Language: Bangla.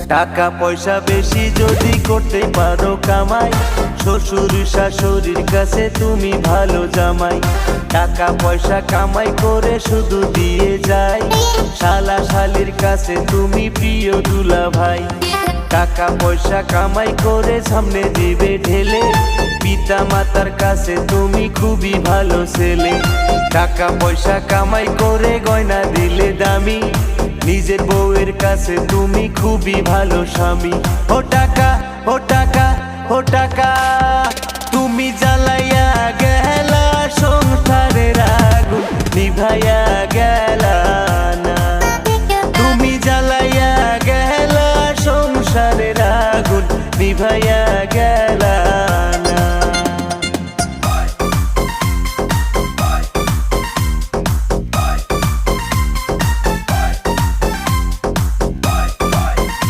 টাকা পয়সা বেশি যদি করতে পারো কামাই, শ্বশুর শাশুড়ির কাছে তুমি ভালো জামাই। টাকা পয়সা কামাই করে শুধু দিয়ে যায়, শালা শালির কাছে তুমি প্রিয় দুলা ভাই। টাকা পয়সা কামাই করে সামনে দিবে ঢেলে, পিতা মাতার কাছে তুমি খুবই ভালো ছেলে। টাকা পয়সা কামাই করে গয়না দিলে দামি, নিজের বউয়ের কাছে তুমি খুবই ভালো স্বামী। ও টাকা, ও টাকা, ও টাকা,